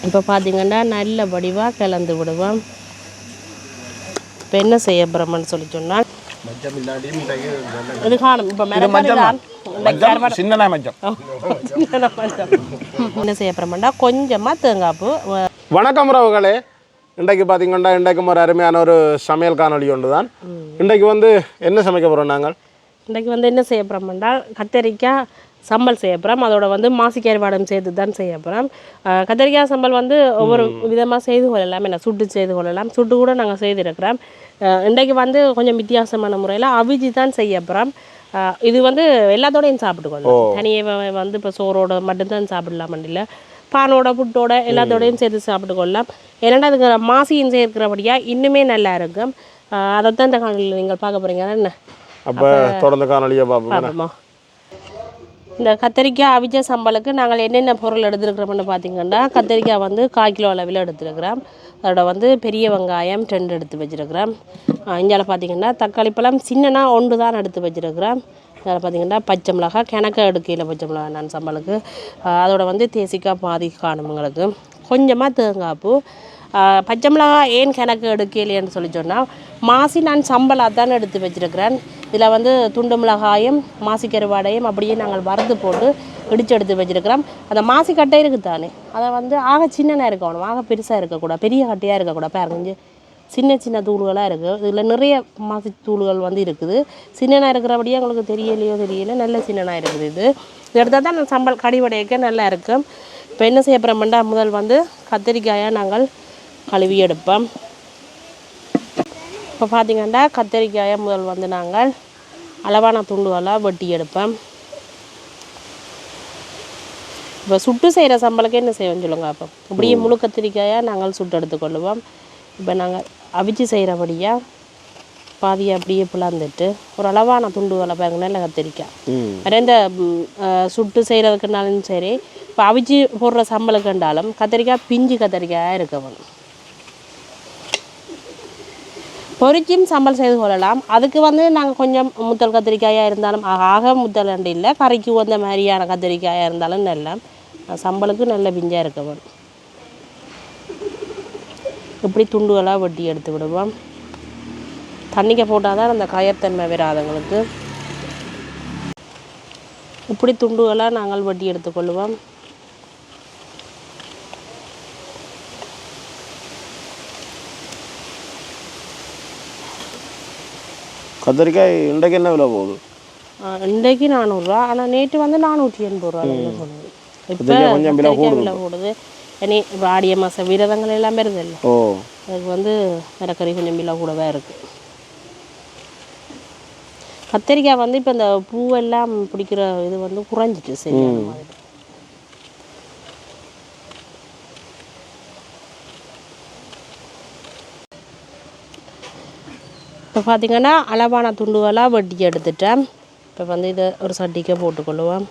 இப்போ பார்த்தீங்கன்னா நல்ல வடிவாக கலந்து விடுவோம். இப்போ என்ன செய்ய போகிறோம்னு சொல்லி சொன்னால் இது காணும். இப்போ என்ன செய்ய போகிறோம்னா கொஞ்சமாக தேங்காய் பூ. வணக்கம் உறவுகளே, இன்றைக்கு பார்த்தீங்கன்னா இன்றைக்கும் ஒரு அருமையான ஒரு சமையல் காணொலி ஒன்று தான். இன்றைக்கு வந்து என்ன சமைக்க போகிறோம் நாங்கள்? இன்றைக்கு வந்து என்ன செய்ய போகிறோம்னா கத்தரிக்காய் சம்பல் செய்ய போகிறோம். அதோட வந்து மாசிக்காய் வாடம் சேர்த்து தான் செய்ய போகிறோம். கத்தரிக்காய் சம்பல் வந்து ஒவ்வொரு விதமாக செய்து கொள்ளலாம். என்ன சுட்டு செய்து கொள்ளலாம், சுட்டு கூட நாங்கள் செய்திருக்கிறோம். இன்றைக்கு வந்து கொஞ்சம் வித்தியாசமான முறையில் அவிஜி தான் செய்ய போகிறோம். இது வந்து எல்லாத்தோடையும் சாப்பிட்டுக்கொள்ளலாம். தனியாக வந்து இப்போ சோறோட மட்டும்தான் சாப்பிடலாம், இல்லை பானோட புட்டோட எல்லாத்தோடையும் சேர்த்து சாப்பிட்டுக்கொள்ளலாம். ஏன்னா அதுக்கு மாசியும் சேர்க்கிறபடியாக இன்னுமே நல்லா இருக்கும். அதைத்தான் இந்த காணொலியில் நீங்கள் பார்க்க போகிறீங்க. என்ன அப்போ தொடர்ந்து காணொலியை பார்ப்போமா? இந்த கத்திரிக்காய் அவிச்ச சம்பளுக்கு நாங்கள் என்னென்ன பொருள் எடுத்துருக்கிறோம்னு பார்த்தீங்கன்னா, கத்திரிக்காய் வந்து 1/4 கிலோ அளவில் எடுத்துருக்கிறோம். அதோட வந்து பெரிய வெங்காயம் 2 எடுத்து வச்சுருக்கிறோம். இந்தியாவில் பார்த்தீங்கன்னா தக்காளி பழம் சின்னனா 1 தான் எடுத்து வச்சுருக்கிறோம். அதில் பார்த்தீங்கன்னா பச்சை மிளகாய் கிணக்க எடுக்கையில் பச்சை மிளகாய் நான் சம்பளுக்கு. அதோட வந்து தேசிக்காய் பாதி காணுங்களுக்கு, கொஞ்சமாக தேங்காய் பூ. பச்சை மிளகாய் ஏன் கிணக்கு எடுக்கலைன்னு சொல்லி சொன்னால், மாசி நான் சம்பளாக தான் எடுத்து வச்சுருக்கிறேன். இதில் வந்து துண்டு மிளகாயும் மாசி கருவாடையும் அப்படியே நாங்கள் வறுத்து போட்டு இடித்து எடுத்து வச்சுருக்கிறோம். அந்த மாசி கட்டை இருக்குது தானே, அதை வந்து ஆக சின்னனாக இருக்கணும், ஆக பெருசாக இருக்கக்கூடாது, பெரிய கட்டையாக இருக்கக்கூடாது. பாருங்க சின்ன சின்ன தூள்களாக இருக்குது. இதில் நிறைய மாசி தூள்கள் வந்து இருக்குது. சின்னனாக இருக்கிறபடியே உங்களுக்கு தெரியல, நல்ல சின்னனாக இருக்குது. இது எடுத்தால் தான் சம்பல் கடிவடையக்க நல்லா இருக்கும். இப்போ என்ன செய்ய போகிறோம்னா, முதல் வந்து கத்திரிக்காயை நாங்கள் கழுவி எடுப்போம். இப்போ பார்த்திங்கன்னா கத்திரிக்காயை முதல் வந்து நாங்கள் அளவான துண்டுகளாக வெட்டி எடுப்போம். இப்போ சுட்டு செய்கிற சம்பளுக்கு என்ன செய்வோம்னு சொல்லுங்க. அப்போ அப்படியே முழு கத்திரிக்காயாக நாங்கள் சுட்டு எடுத்துக்கொள்ளுவோம். இப்போ நாங்கள் அவிச்சு செய்கிறபடியாக பாதியை அப்படியே பிளந்துட்டு ஒரு அளவான துண்டுகளை பாருங்க, நல்ல கத்திரிக்காய். வேறு இந்த சுட்டு செய்கிறதுக்குனாலும் சரி, இப்போ அவிச்சு போடுற சம்பளுக்குண்டாலும் கத்திரிக்காய் பிஞ்சு கத்திரிக்காயாக இருக்கணும். பொரிச்சும் சம்பல் செய்து கொள்ளலாம். அதுக்கு வந்து நாங்கள் கொஞ்சம் முத்தல் கத்திரிக்காயாக இருந்தாலும் ஆக முத்தல் அண்டு இல்லை, கறிக்கு வந்த மாதிரியான கத்திரிக்காயாக இருந்தாலும் நல்ல சம்பளுக்கு நல்ல பிஞ்சாக இருக்க வேணும். இப்படி துண்டுகளாக வெட்டி எடுத்து விடுவோம். தண்ணிக்க போட்டால் தான் அந்த கயத்தன்மை வராதவங்களுக்கு. இப்படி துண்டுகளாக நாங்கள் வெட்டி எடுத்துக்கொள்ளுவோம். கத்திரிக்காய் இன்றைக்கு என்ன விலை போகுது? இன்றைக்கு 400 ரூபா, ஆனால் நேற்று வந்து 480 ரூபா சொல்லுது. இப்போ கொஞ்சம் விலை போடுது. இனி இப்போ ஆடிய மாதம் விரதங்கள் எல்லாம் வருது இல்லை, அதுக்கு வந்து மரக்கறி கொஞ்சம் விலை கூடவே இருக்குது. கத்திரிக்காய் வந்து இப்போ இந்த பூவெல்லாம் பிடிக்கிற இது வந்து குறைஞ்சிட்டு சரியான மாதிரி. இப்போ பார்த்திங்கன்னா அளவான துண்டுகளாக வெட்டி எடுத்துட்டேன். இப்போ வந்து இதை ஒரு சட்டிக்கு போட்டுக்கொள்ளுவோம்.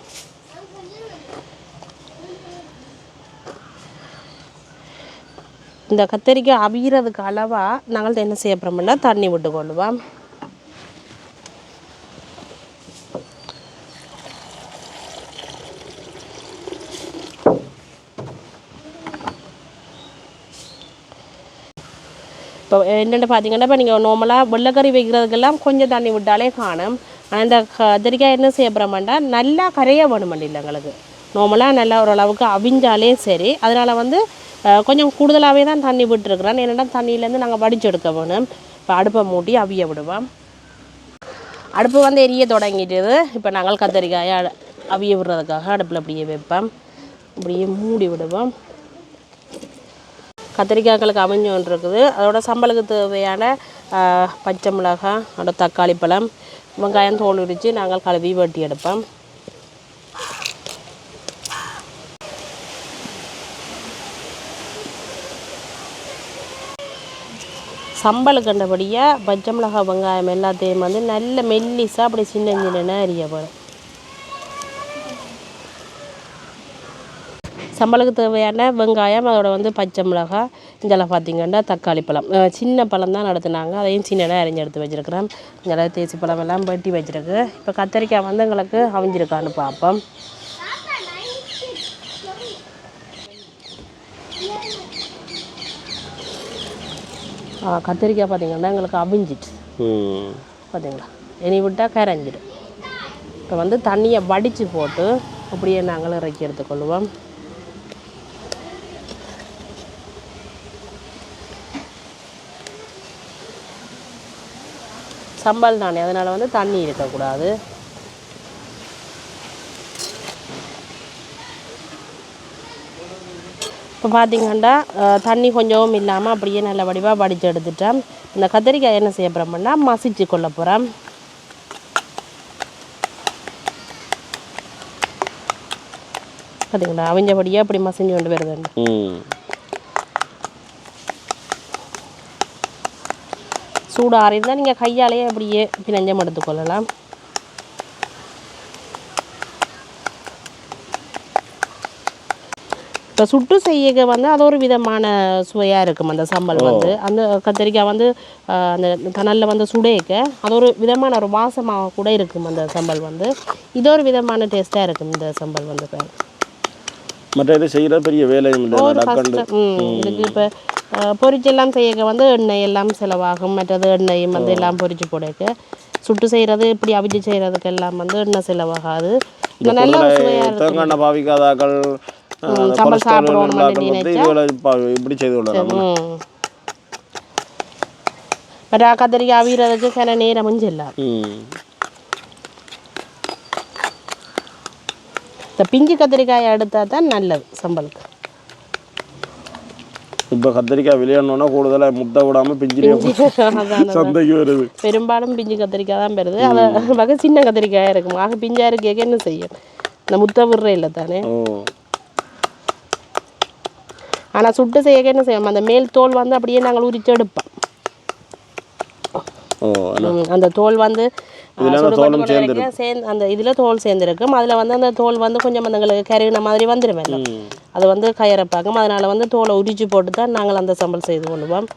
இந்த கத்திரிக்காய் அவிகிறதுக்கு அளவாக நாங்கள் என்ன செய்ய போகிறோம்னா தண்ணி விட்டுக்கொள்ளுவோம். இப்போ என்னென்னு பார்த்தீங்கன்னா, இப்போ நீங்கள் நார்மலாக வெள்ளைக்கறி வைக்கிறதுக்கெல்லாம் கொஞ்சம் தண்ணி விட்டாலே காணும். ஆனால் இந்த கத்திரிக்காய் என்ன செய்ய போகிறோம்னா நல்லா கரைய வேணுமல்ல இல்லை எங்களுக்கு. நார்மலாக நல்லா ஓரளவுக்கு அவிஞ்சாலே சரி. அதனால் வந்து கொஞ்சம் கூடுதலாகவே தான் தண்ணி விட்டுருக்குறேன். என்னென்னா தண்ணியிலேருந்து நாங்கள் வடிச்சு எடுக்க வேணும். இப்போ அடுப்பை மூட்டி அவிய விடுவோம். அடுப்பு வந்து எரிய தொடங்கிட்டுது. இப்போ நாங்கள் கத்திரிக்காயை அவிய விடுறதுக்காக அடுப்பில் அப்படியே வைப்போம். அப்படியே மூடி விடுவோம். கத்திரிக்காய்களுக்கு அவிஞ்சோன்னு இருக்குது. அதோட சம்பளுக்கு தேவையான பச்சை மிளகாய், அதோட தக்காளி பழம், வெங்காயம் தோல் உரித்து நாங்கள் கழுவி வெட்டி எடுப்போம். சம்பளுக்கு கண்டபடியாக பச்சை மிளகாய் வெங்காயம் எல்லாத்தையும் வந்து நல்ல மெல்லிசாக அப்படி சின்ன சின்ன அரிய போகிறோம். சம்பளுக்கு தேவையான வெங்காயம், அதோட வந்து பச்சை மிளகாய், இதெல்லாம் பார்த்திங்கன்னா தக்காளி பழம், சின்ன பழம் தான் நடத்துனாங்க, அதையும் சின்னதாக அரிஞ்சு எடுத்து வச்சுருக்கிறேன். இதெல்லாம் தேசி பழம் எல்லாம் வெட்டி வச்சுருக்கு. இப்போ கத்திரிக்காய் வந்து எங்களுக்கு அவிஞ்சிருக்கான்னு பார்ப்போம். கத்திரிக்காய் பார்த்தீங்கன்னா எங்களுக்கு அவிஞ்சிட்டு பார்த்தீங்களா, இனி விட்டால் கரைஞ்சிடும். இப்போ வந்து தண்ணியை வடித்து போட்டு அப்படியே நாங்கள் இறக்கி எடுத்துக்கொள்வோம். சம்பல் தானே, அதனால் வந்து தண்ணி இருக்கக்கூடாது. இப்போ பார்த்தீங்கன்னா தண்ணி கொஞ்சமும் இல்லாமல் அப்படியே நல்ல வடிவாக வடித்து எடுத்துட்டேன். இந்த கத்திரிக்காய் என்ன செய்ய போகிறோம்னா மசிச்சு கொள்ள போகிறேன். பார்த்தீங்களா, அவிஞ்சபடியாக அப்படி மசிஞ்சு கொண்டு வருதுண்டு. சூடு ஆறியிருந்தால் நீங்கள் கையாலேயே அப்படியே பிணைஞ்சம் எடுத்துக்கொள்ளலாம். இப்போ சுட்டு செய்ய வந்து அது ஒரு விதமான சுவையாக இருக்கும். அந்த சம்பல் வந்து அந்த கத்திரிக்காய் வந்து அந்த கனலில் வந்து சுடைக்க அது ஒரு விதமான ஒரு வாசமாக கூட இருக்கும். அந்த சம்பல் வந்து இது ஒரு விதமான டேஸ்ட்டாக இருக்கும். இந்த சம்பல் வந்து மற்ற இது செய்கிற பெரிய வேலையும் இல்லை. இதுக்கு இப்போ பொரிச்செல்லாம் செய்ய வந்து எண்ணெய் எல்லாம் செலவாகும். மற்றது எண்ணெயும் வந்து எல்லாம் பொரிச்சு போடக்க சுட்டு செய்கிறது இப்படி அவிச்சு செய்கிறதுக்கு எல்லாம் வந்து எண்ணெய் செலவாகாது. நல்ல சுவையாக இருக்கும். பாவிக்காதாக்கள் சம்பல் சாப்பிடுவோம் இப்படி செய்து கொள்ளலாம். கத்திரிக்காய் அவிறதுக்கு சில நேரமும் செல்லாம். இந்த பிஞ்சு கத்திரிக்காயை எடுத்தால் தான் நல்லது சம்பலுக்கு. இப்போ கத்திரிக்காய் விளையாடணுன்னா கூடுதலாக முட்டை விடாமல் பிஞ்சு சந்தைக்கு வருது. பெரும்பாலும் பிஞ்சு கத்திரிக்காய் தான் பெறுது. அதை வகை சின்ன கத்திரிக்காயாக இருக்கும். ஆக பிஞ்சா இருக்க என்ன செய்யும், இந்த முட்டை விடுற இல்லை தானே. ஆனால் சுட்டு செய்ய என்ன செய்வோம், அந்த மேல் தோல் வந்து அப்படியே நாங்கள் உரிச்சு எடுப்போம். அந்த தோல் வந்து அந்த இதில் தோல் சேர்ந்துருக்கும். அதில் வந்து அந்த தோல் வந்து கொஞ்சம் எங்களுக்கு கருகின மாதிரி வந்துடுவேன். அது வந்து கயறப்பாக்கும். அதனால் வந்து தோலை உரிச்சு போட்டு தான் நாங்கள் அந்த சம்பல் செய்து கொள்வோம்.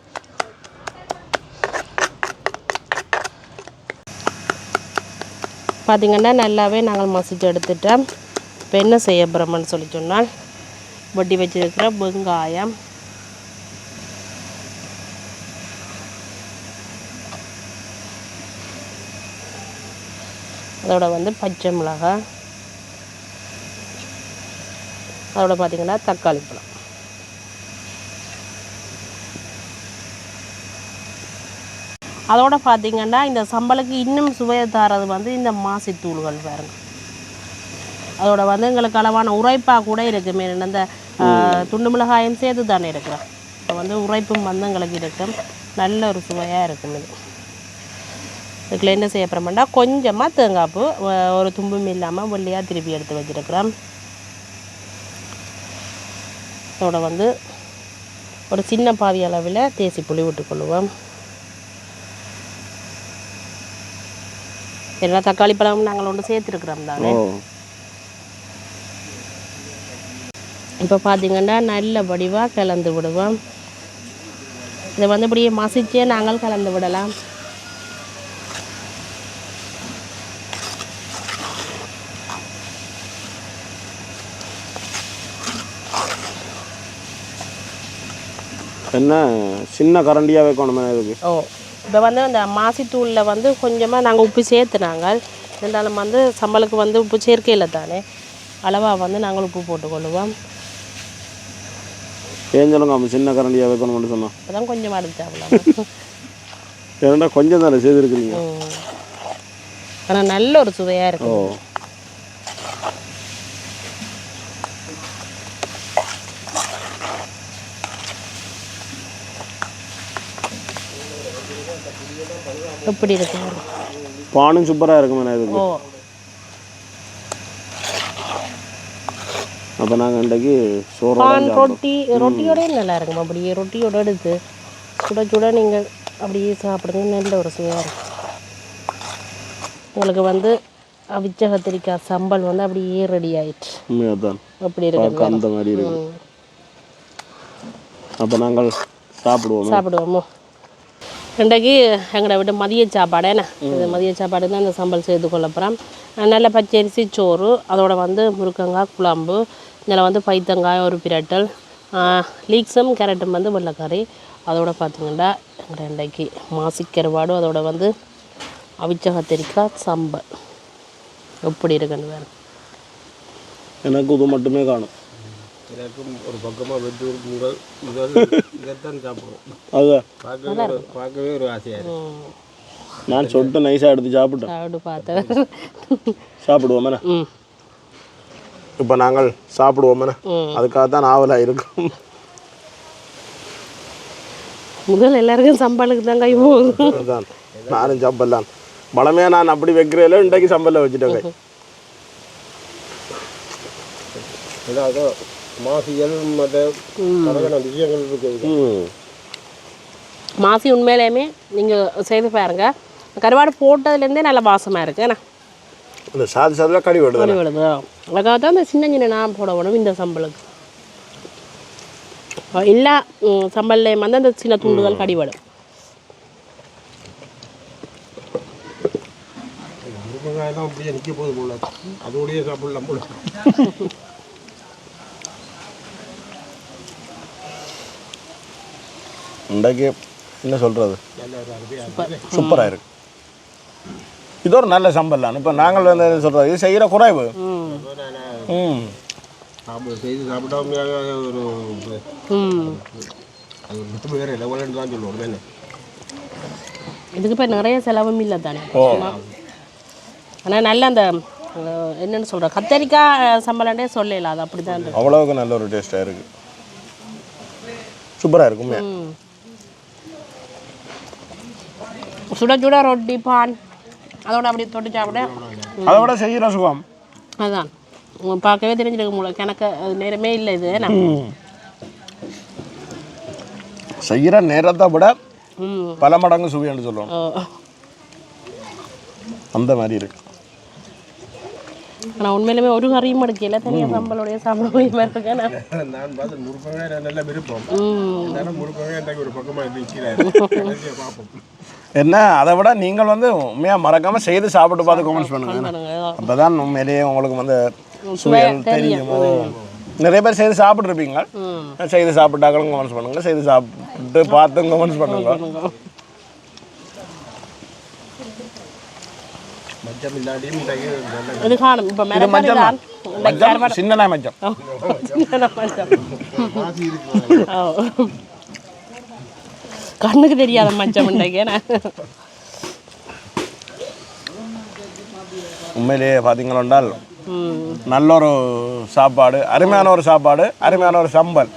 பார்த்திங்கன்னா நல்லாவே நாங்கள் மசிச்சு எடுத்துட்டோம். இப்போ என்ன செய்ய போகிறோம்னு சொல்லி சொன்னால் வட்டி வச்சிருக்கிற வெங்காயம், அதோட வந்து பச்சை மிளகாய், அதோட பார்த்திங்கன்னா தக்காளி பழம், அதோட பார்த்திங்கன்னா இந்த சம்பளுக்கு இன்னும் சுவையை தரது வந்து இந்த மாசித்தூள்கள் பாருங்க. அதோட வந்து எங்களுக்கு அளவான உரைப்பாக கூட இருக்குது. மேலே இந்த துண்டு மிளகாயும் சேர்த்து தானே இருக்கிறோம். இப்போ வந்து உரைப்பும் வந்து எங்களுக்கு இருக்கும். நல்ல ஒரு சுவையாக இருக்கும். இதுக்குள்ள என்ன செய்ய போகிறோம்னா கொஞ்சமாக தேங்காய்ப்பு ஒரு தும்பும் இல்லாமல் வெள்ளையாக திருப்பி எடுத்து வச்சுருக்கிறோம். அதோட வந்து ஒரு சின்ன பாதி அளவில் தேசி புளி விட்டுக்கொள்ளுவோம். ஏன்னா தக்காளி பழம் நாங்கள் ஒன்று சேர்த்துருக்குறோம் தானே. இப்போ பார்த்திங்கன்னா நல்ல வடிவாக கலந்து விடுவோம். இதை வந்து இப்படியே மசிச்சே நாங்கள் கலந்து விடலாம். என்ன சின்ன கரண்டியாக வைக்கணுமே இதுக்கு. இப்போ வந்து அந்த மாசித்தூளில் வந்து கொஞ்சமாக நாங்கள் உப்பு சேர்த்துனாங்க. இருந்தாலும் வந்து சம்பளுக்கு வந்து உப்பு சேர்க்கையில் தானே அளவாக வந்து நாங்கள் உப்பு போட்டுக்கொள்ளுவோம். ஏன் சொல்லுங்க சின்ன கரண்டியாக வைக்கணும்னு சொன்னோம். அதான் கொஞ்சமாக எடுத்தாங்களா ஏன்னா கொஞ்சம் தானே செய்திருக்கிறீங்க. ஆனால் நல்ல ஒரு சுவையாக இருக்கும். எப்படி இருக்கு பானும் சூப்பராக இருக்குமே இதுக்கு. அப்போ நாங்கள் இன்றைக்கு பான் ரொட்டியோட நல்லா இருக்கும். அப்படியே ரொட்டியோட எடுத்து சுட சுட நீங்கள் அப்படியே சாப்பிடுங்க. நல்ல ஒரு சுவையாக இருக்கும். உங்களுக்கு வந்து அவிச்ச கத்திரிக்காய் சம்பல் வந்து அப்படியே ரெடி ஆயிடுச்சு. அப்படி இருக்கு அந்த மாதிரி இருக்கு. அப்போ நாங்கள் சாப்பிடுவோமோ. இன்றைக்கு எங்களை விட்டு மதிய சாப்பாடு என்ன இது மதிய சாப்பாடு தான் அந்த சம்பல் சேர்த்து கொள்ள போகிறோம். நல்ல பச்சரிசி சோறு, அதோட வந்து முருங்கங்காய் குழம்பு, இதில் வந்து பைத்தங்காய் ஒரு பிரட்டல், லீக்ஸும் கேரட்டும் வந்து வெள்ளைக்கறி. அதோட பார்த்தீங்கன்னா இன்றைக்கு மாசிக்கருவாடு, அதோட வந்து அவிச்ச கத்திரிக்காய் சம்பல் எப்படி இருக்குன்னு வேறு. எனக்கு இது மட்டுமே காணும். எனக்கும் ஒரு பக்கமாக வெற்றி பொங்கல் இதைத்தான் சாப்பிடுவோம். அதுதான் பார்க்கவே ஒரு ஆசையாக இருக்குது. நான் சொட்டு நைஸாக எடுத்து சாப்பிட்டேன். சாப்பிட்டு பார்த்தேன். சாப்பிடுவோமே. இப்போ நாங்கள் சாப்பிடுவோமே, அதுக்காக தான் ஆவலாக இருக்கும். முதல் எல்லாருக்கும் சம்பளுக்கு தான் கை போகுது. அதுதான் நானும் சாப்பிடலாம். பழமையாக நான் அப்படி வைக்கிறேன், இன்றைக்கு சம்பளில் வச்சுட்டேன் கை. ஏதாவது மாசிகள் மற்ற கணக்கான விஷயங்கள் இருக்குது. மாசி உண்மையிலேயுமே நீங்கள் செய்து பாருங்க, கருவாடு போட்டதுலேருந்தே நல்ல வாசமாக இருக்குது. ஏன்னா இந்த சாதி சாதியில் கடி விடுது. கறி விடுது. அதுக்காக தான் இந்த சின்ன சின்ன நான் போட வேணும் இந்த சம்பளுக்கு. எல்லா சம்பல்லையும் வந்து அந்த சின்ன துண்டுகள் கடிவிடும். முருங்கைக்காயெல்லாம் அப்படியே நிற்க போகுது போல, அதோடய சாப்பிடலாம் போல. இன்றைக்கு என்ன சொல்கிறது, சூப்பராக இருக்கு. இது ஒரு நல்ல சம்பளம். இப்போ நாங்கள் வந்து என்ன சொல்கிறது, இது செய்கிற குறைவு. செய்து சாப்பிட்டா ஒரு அது விட்டு வேறு லெவலுன்னு தான் சொல்லுவோம். என்ன இதுக்கு இப்போ நிறைய செலவும் இல்லை தானே. ஆனால் நல்ல அந்த என்னென்னு சொல்கிற கத்தரிக்காய் சம்பளம்னே சொல்லல, அது அப்படி தான் இருக்கு. அவ்வளோவுக்கு நல்ல ஒரு டேஸ்ட்டாக இருக்குது. சூப்பராக இருக்குமே. சுட சுட ரொட்டி பான் அதோட அப்படி தொட்டு சாப்பிட அதை விட செய்கிற சுகம் அதுதான். பார்க்கவே தெரிஞ்சிருக்க முடியல, கணக்கு அது நேரமே இல்லை. இது செய்கிற நேரத்தை விட பல மடங்கு சுவைன்னு சொல்லுவோம். அந்த மாதிரி இருக்கு. ஆனால் உண்மையிலுமே ஒரு கறியும் எடுக்கல, தனியாக சம்பளோடைய சாப்பிட முடியுமா இருக்கேன். நான் பார்த்து முருங்கை நல்ல விருப்பம். முருங்கை ஒரு பக்கமாக நிற்கிறாரு. பார்ப்போம் என்ன. அதை விட நீங்கள் வந்து உண்மையாக மறக்காமல் செய்து சாப்பிட்டு பார்த்து கமெண்ட்ஸ் பண்ணுங்க. அப்போ தான் உண்மையிலேயே உங்களுக்கு வந்து சுவைகள் தெரியும். நிறைய பேர் செய்து சாப்பிட்ருப்பீங்க, செய்து சாப்பிட்டாக்களும் கமெண்ட்ஸ் பண்ணுங்க, செய்து சாப்பிட்டு பார்த்தும் கமெண்ட்ஸ் பண்ணுங்க. மச்சம் இல்லாட்டியும் இது காணும். இப்போ மச்சம் சின்ன மச்சம் கண்ணுக்கு தெரியாத மச்சம் இன்றைக்கு. உண்மையிலேயே பார்த்தீங்களா நல்ல ஒரு சாப்பாடு, அருமையான ஒரு சாப்பாடு, அருமையான ஒரு சம்பல்.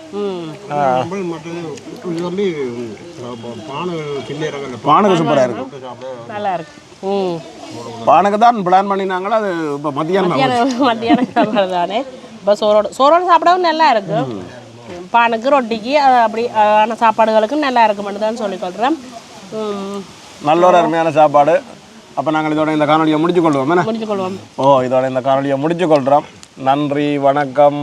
பானுக்கு சூப்பராக இருக்கும். நல்லா இருக்கு. பானுக்கு தான் பிளான் பண்ணினாங்களா, அது இப்போ மத்தியானம் சாப்பாடு தானே. இப்போ சோறோடு சாப்பிடவும் நல்லா இருக்கு. பானுக்கு ரொட்டிக்கு அப்படி ஆன சாப்பாடுகளுக்கும் நல்லா இருக்குமென்னு தான் சொல்லிக்கொள்கிறேன். நல்ல ஒரு அருமையான சாப்பாடு. அப்போ நாங்கள் இதோட இந்த காணொலியை முடிச்சுக்கொள்வோம். முடிச்சுக்கொள்வோம். இதோட இந்த காணொலியை முடிச்சுக்கொள்கிறோம். நன்றி, வணக்கம்.